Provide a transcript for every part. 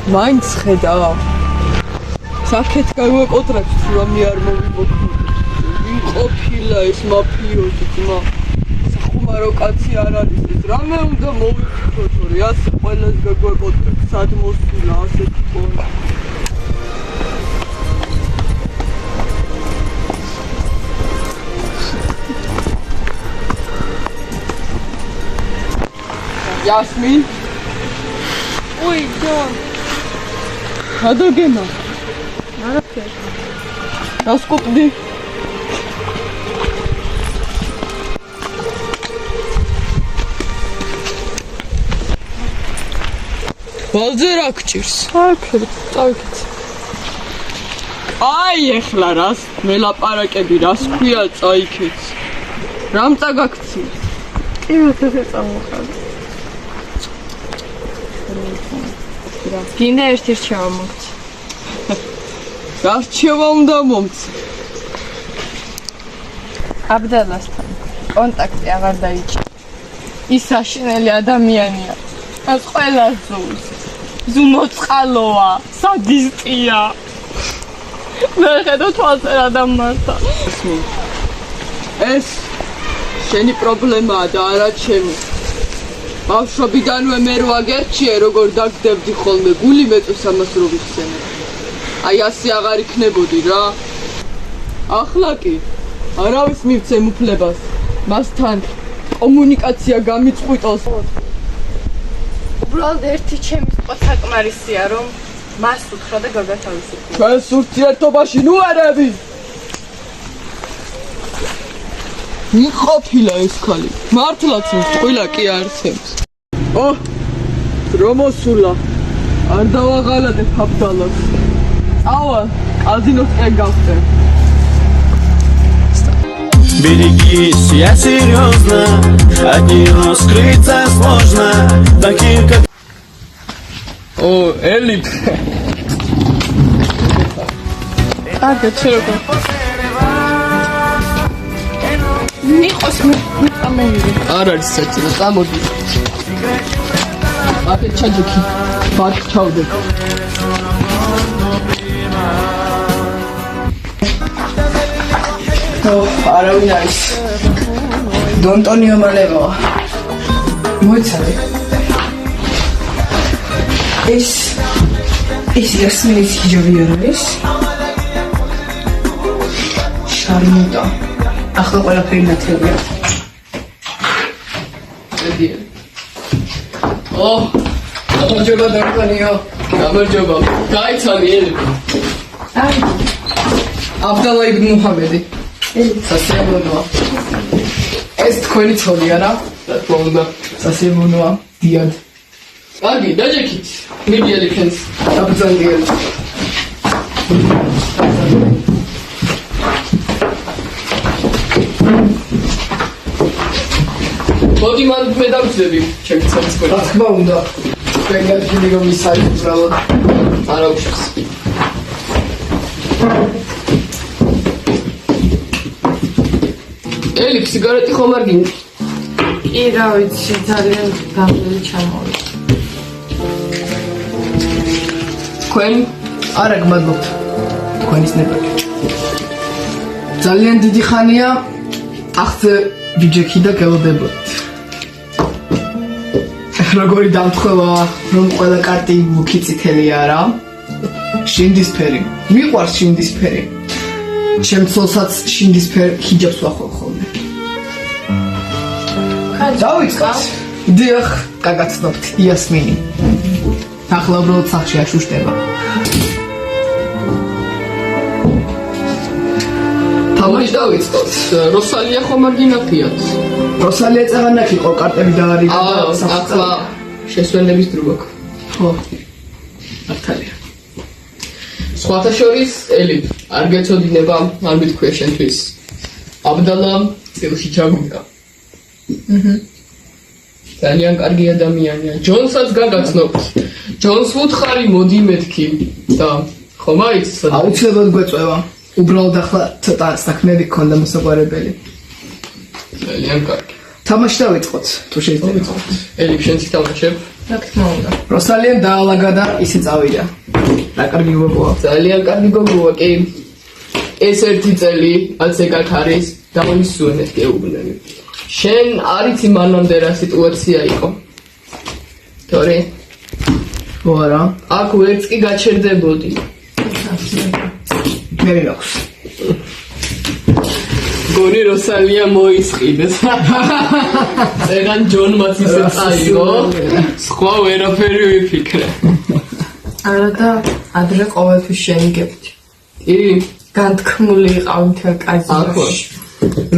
მაინც ხედავ. საკეთ გავაკოტრებს თუ ამი არ მოვიმოქმედი. ვინ ყოფილა ეს მაფიოზი ძმა? სახუმარო კაცი არ არის ეს. რამე უნდა მოვიფიქროთ, ორი ასე ყველას გაგვაკოტრებს. სად მოსულა ასეთი კონი? Yasmin? Ой, John. Adogena. Arapia. Raskopdi. Balzer akçirs. Arapia. Target. Ay, ეხლა რას მელაპარაკები, რას ქვია წაიქეც. რამ წაგაქცი? იმათზე წამოხარ. გინდა ერთი რჩევა მოგცი. გარჩევა უნდა მომცი. აბდალასთან კონტაქტი აღარ დაიჭირე. ის საშინელი ადამიანია. ეს ყველა ზულს. ზუმოწყალოა, სადისტია. მე ხედავ თვალზე რა დამართა. ეს შენი პრობლემაა და არა ჩემი. ბავშვობიდანვე მე რო აგერჩიე, როგორ დაგდებდი ხოლმე, გული მეწოს ამას რო ვიხსენე. აი ასე აღარ იქნებოდი რა. ახლა კი არავის მივცემ უფლებას. მასთან კომუნიკაცია გამიწყვიტოს. უბრალოდ ერთი ჩემი სიტყვა საკმარისია, რომ მას უთხრა და გაგათავისუფლო. ჩვენს ურთიერთობაში ნუ არები. ვინ ყოფილა ეს ქალი? მართლაც მწყვილა კი არცემს. რომ მოსულა. არ დავაღალატებ აბდალას. წავალ, კაზინოს კენ გავხდე. Береги себя серьезно, от нее скрыться сложно, таким как... О, Элип. გაცერება. მიყოს ამოვიდი. არ არის საჭირო, წამოდი. აკეთ ჩაჯექი. ბათ ჩავდე. არავინ არის. დონტონიო მალევა. მოიცადე. ეს იასმინის ჰიჯაბი არ არის? შარმუტა. ახლა ყველაფერი ნათელია. მედია. გამარჯობა დონტონიო. გამარჯობა. გაიცანი ელი. აი. აბდალა იბნ მუჰამედი. სასიამოვნოა. ეს თქვენი ცოლია რა? რა თქმა უნდა. სასიამოვნოა. დიად. კარგი, დაჯექით. მიდი ელიფენს. დაბრძანდიელი. მოდი მან მე დავწდები ჩემი ცოლის ყველა. რა თქმა უნდა. თქვენ გაჩვენი რომ ის არის უბრალოდ არა უშავს. ელიფ სიგარეტი ხომ არ გინდა? კი რა ვიცი, ძალიან გამძლე ჩამოვიდა. თქვენ არა გმადლობთ. თქვენის ნებართვით. ძალიან დიდი ხანია ახზე ვიჯექი და გელოდებოდით. როგორი დამთხევა, რომ ყველა კარტი მუქი წითელია რა? შინდისფერი. მიყვარს შინდისფერი. ჩემ ცოლსაც შინდისფერ ჰიჯაბს ვახვალ ხოლმე. დავიწყოთ. დიახ, გაგაცნობთ იასმინი. ახლა უბრალოდ სახში აშუშტება. თამაში დავიწყოთ. როსალია ხომ არ გინახიათ? როსალია წაღანაკ იყო კარტები და არის და ახლა შესვენების დრო აქვს. ხო. მართალია. სხვათა შორის ელიფ არ გეცოდინება, არ მithქვია შენთვის. აბდალა წილში ჩაგვიდა. ძალიან კარგი ადამიანია. ჯონსაც გაგაცნობთ. ჯონს ვუთხარი მოდი მეთქი და ხომ აიცი? აუცილებლად გვეწევა. უბრალოდ ახლა ცოტა საქმეები გქონდა მოსაგვარებელი. ძალიან კარგი. თამაში დავიწყოთ, თუ შეიძლება. ელიფ შენც თამაშებ? რა თქმა უნდა. როსალიან დაალაგა და ისე წავიდა. რა კარგი გოგოა. ძალიან კარგი გოგოა, კი. ეს ერთი წელი აცეკაკ არის დავისვენეთ გეუბნები. შენ არიცი მანამდე რა სიტუაცია იყო. თორე ხო არა. აქ ვერც კი გაჩერდებოდი. მე მექვს. გონი როსალია მოისყიდეს. წერან ჯონმაც ისე წაიღო. სხვა ვერაფერი ვიფიქრე. არა და ადრე ყოველთვის შენიგებდი. კი, განთქმული იყავ მთელ კაზინოში.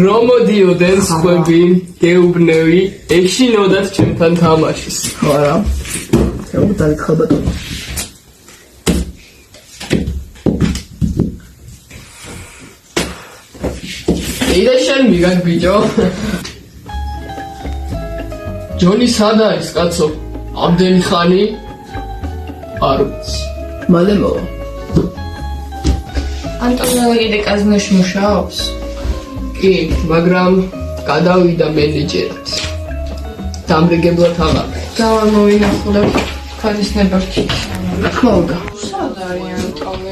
რომ მოდიოდნენ სხვები, გეუბნები, ეშინოდათ ჩემთან თამაშის. ხო არა. ეგ დაიქხა ბატონო. იდა შენ მიგან ბიჭო. ჯონი სად არის კაცო? ამდენი ხანი? არ ვიცი. მალე მოვა. ანტონიო კიდე კაზინოში მუშაობს? კი, მაგრამ გადავიდა მენეჯერად. დამრიგებლად აღარ. დავამოვინახულებ თქვენის ნებართი. რა თქმა უნდა. სად არის ანტონიო?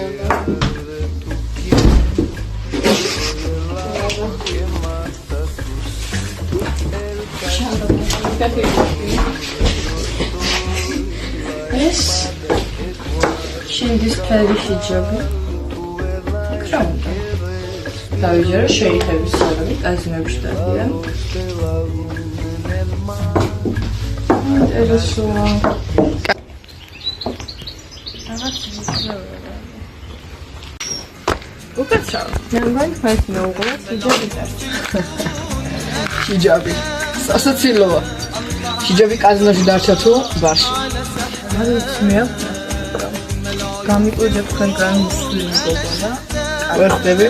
ეს შენდის ფერი ჰიჯაბი. კრამდა. დავიჯერო შეიხების სალონი კაზინოებში დადიან. ინტერესოა. უკაცრავ. მე მგონი თქვენს მეუღლეს ჰიჯაბი დარჩა. ჰიჯაბი. სასაცილოა. ჰიჯაბი კაზინოში დარჩა თუ ბარში? მე გამიკვირდა თქვენ განსული გოგონა. ვერ ხდები?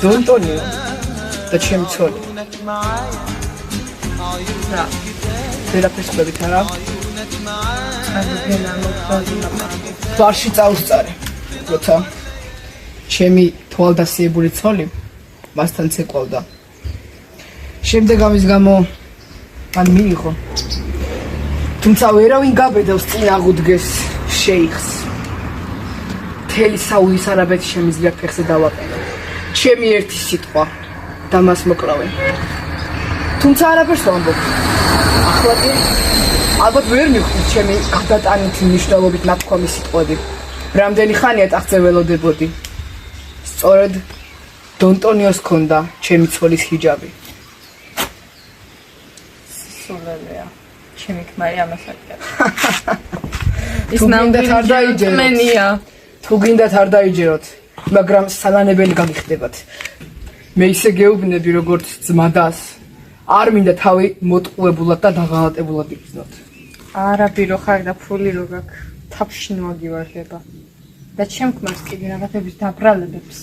დონტონიო და ჩემი ცოლი. რა? ვერაფერს ხდებით არა? აგენა მოხდა. ბარში წავსწარე. როცა ჩემი თვალდასიებული ცოლი მასთან ცეკვავდა. შემდეგ ამის გამო მან მიიღო. თუმცა ვერავინ გაბედავს წინ აღუდგეს შეიხს. მთელი საუდის არაბეთი შემიძლია ფეხზე დავაყენო. ჩემი ერთი სიტყვა და მას მოკრავენ. თუმცა არაფერს ვამბობ. ახლა კი ალბათ ვერ მივხვდით ჩემი გადატანითი მნიშვნელობით ნათქვამი სიტყვები. რამდენი ხანია ტახტზე ველოდებოდი. სწორედ დონტონიოს ჰქონდა ჩემი ცოლის ჰიჯაბი. სულელია. ჩემი ქმარი ამას აკეთებს. ის ნამდვილად არ დაიჯეროთ. მენია. თუ გინდათ არ დაიჯეროთ, მაგრამ სალანებელი გაგიხდებათ. მე ისე გეუბნები როგორც ძმადას. არ მინდა თავი მოტყუებულად და დაღალატებულად იგრძნოთ. არა ბირო ხარ და ფული რო გაქვს. თაფში მოაგივარდება. და ჩემ ქმარს კიდე რაღაცების დაბრალებებს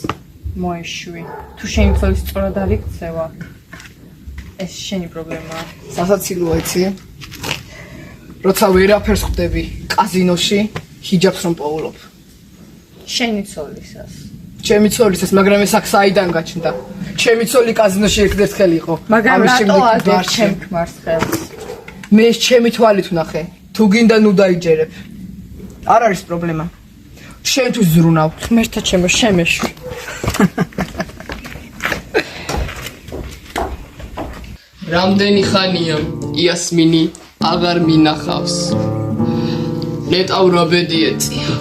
მოეშვი. თუ შენი ცოლის სწორად არ იქცევა, ეს შენი პრობლემაა. სასაცილოა იცი? როცა ვერაფერს ხვდები კაზინოში, ჰიჯაბს რომ პოულობ. შენი ცოლისას. ჩემი ცოლისას, მაგრამ ეს აქ საიდან გაჩნდა? ჩემი ცოლი კაზინოში ერთ-ერთხელ იყო. მაგრამ ამის რატო შემდეგ ადევ ბარში. ჩემ ქმარს ხელს? მე ეს ჩემი თვალით ვნახე. თუ გინდა ნუ დაიჯერებ. არ არის პრობლემა. შენთვის ზრუნავ. ღმერთო ჩემო შემეშვი. რამდენი ხანია იასმინი აღარ მინახავს. ნეტავრა ბედი ეწია.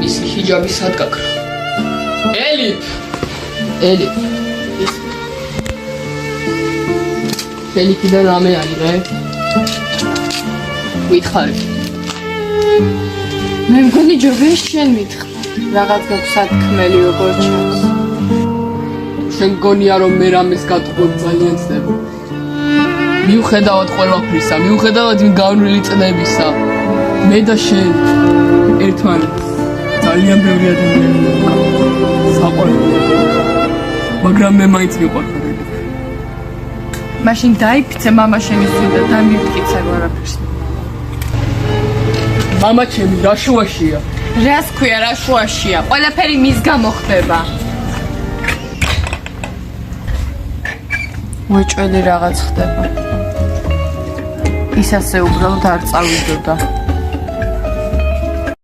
მისი ჰიჯაბი სად გაქრა? ელიფ! ელიფ. ელიფიდან რამე არიღე? ვითხარი. მე მგონი ჯობია შენ მითხრა. რაღაც გაქვს სათქმელი როგორ ჩანს. შენ გონია რომ მე რამეს გატყუებ ძალიან ცდება. მიუხედავად ყველაფრისა, მიუხედავად იმ განვლილი წლებისა, მე და შენ ერთმანეთს ძალიან ბევრი ადამიანი საყვარელი. მაგრამ მე მაინც მიყვარხარ. მაშინ დაიფიცე მამა შემისული და დამიფკიცე ვარაფერს. მამა ჩემი რა შუაშია? რას ქვია, რა შუაშია? ყველაფერი მის გამო ხდება. მოჭველი რაღაც ხდება. ის ასე უბრალოდ არ წავიდოდა.